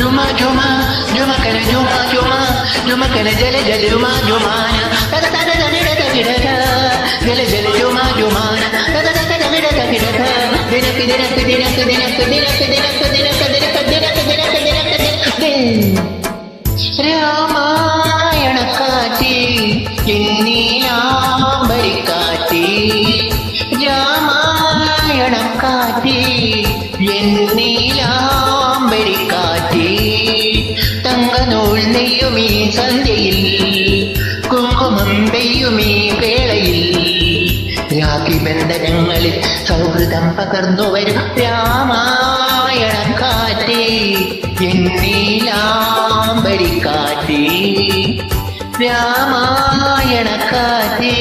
juma juma juma kala juma juma juma kala jale jale juma jumana tada tada tada tada tada jale jale juma jumana tada tada tada tada tada dinak dinak dinak dinak dinak dinak dinak dinak dinak dinak dinak Ramayana കാറ്റി എന്നീലാംബരി കാറ്റി Ramayana കാറ്റി എന്നീലാംബരി കാറ്റി തങ്കനൂൽ നെയ്യുമീ സന്ധ്യയിൽ കുങ്കുമം പെയ്യുമീ വേളയിൽ രാഖി ബന്ധനങ്ങളിൽ സൗഹൃദം പകർന്നു വരും രാമായണ കാറ്റി എന്നീലാംബരി കാറ്റി രാമായണ കാറ്റി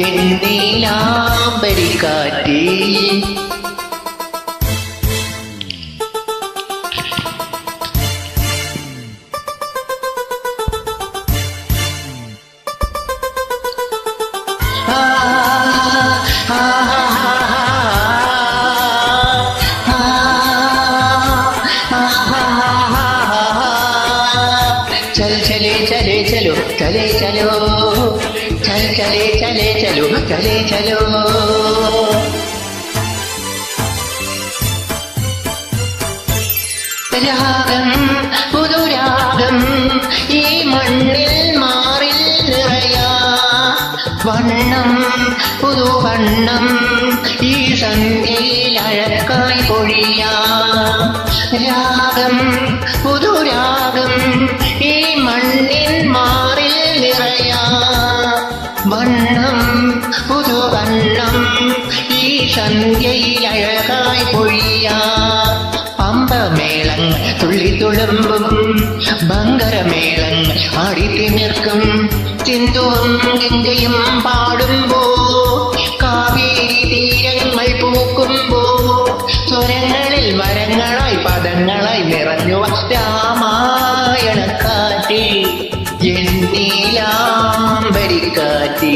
എന്നീലാംബരി കാറ്റി चल चले चले चलो चले चलो चल चले चले चलो चले चलो രാഗം പുതുരാഗം ഈ മണ്ണിൽ മാറിൽ നിറയാ വണ്ണം പുതുവണ്ണം ഈ സന്ധ്യയിൽ അഴകായി പൊഴിയാ രാഗം പുതുരാഗം ഈ മണ്ണിൻ മാറിൽ നിറയാ വണ്ണം പുതുവണ്ണം ഈ സന്ധ്യയിൽ അഴകായി പൊഴിയാ പമ്പമേളങ്ങൾ തുള്ളിത്തുളുമ്പും ഭങ്കരമേളങ്ങൾ ആടിത്തിമിർക്കും സിന്ധുവും ഗംഗയും പാടുമ്പോ കാവേരി തീരങ്ങൾ പൂക്കുമ്പോ സ്വരങ്ങളിൽ വരങ്ങളായി പദങ്ങളായി നിറഞ്ഞു രാമായണ കാറ്റി എന്നീലാംബരി കാറ്റി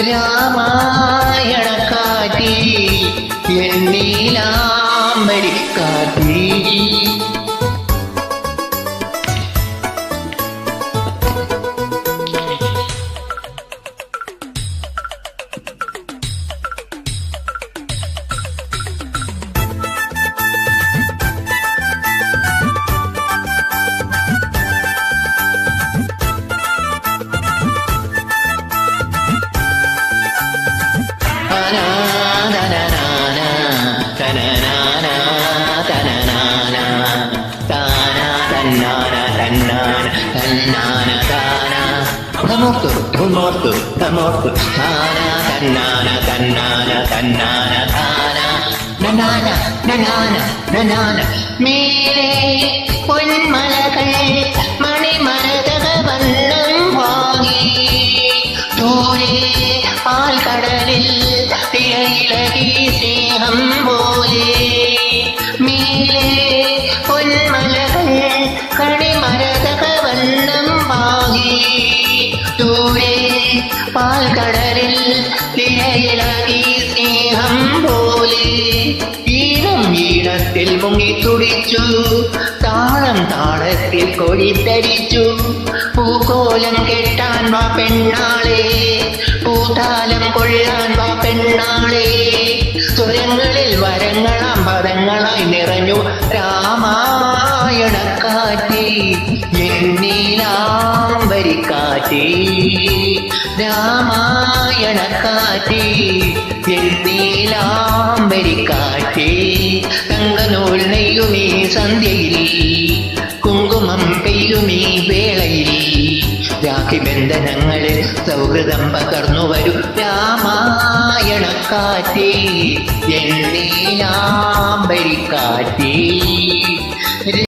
രാമായണ കാറ്റി എന്നീലാംബരി കാറ്റി മേലെ പൊന്മലകൾ മണിമരതക വണ്ണം വാങ്ങി ദൂരെ പാൽക്കടലിൽ തിരയിളകി സ്നേഹം പോലെ മേലെ പൊന്മലകൾ കണിമരതക വണ്ണം വാങ്ങി ദൂരെ പാൽക്കടലിൽ തിരയിളകി സ്നേഹം പോലെ ഈണം ഈണത്തിൽ മുങ്ങിത്തുടിച്ചു താളം താളത്തിൽ കൊടിത്തരിച്ചു പൂക്കോലം കെട്ടാൻ വാ പെണ്ണാളെ പൂതാലം കൊള്ളാൻ വാ പെണ്ണാളെ സ്വരങ്ങളിൽ വരങ്ങളാം പദങ്ങളായി നിറഞ്ഞു രാമായണ കാറ്റി എന്നീലാംബരി കാറ്റി രാമായണ കാറ്റി എന്നീലാംബരി കാറ്റി തങ്കനൂൽ നെയ്യുമീ സന്ധ്യയിൽ കുങ്കുമം പെയ്യുമീ വേളയിൽ രാഖി ബന്ധനങ്ങളിൽ സൗഹൃദം പകർന്നു വരൂ രാമായണ കാറ്റി എന്നീലാംബരി കാറ്റി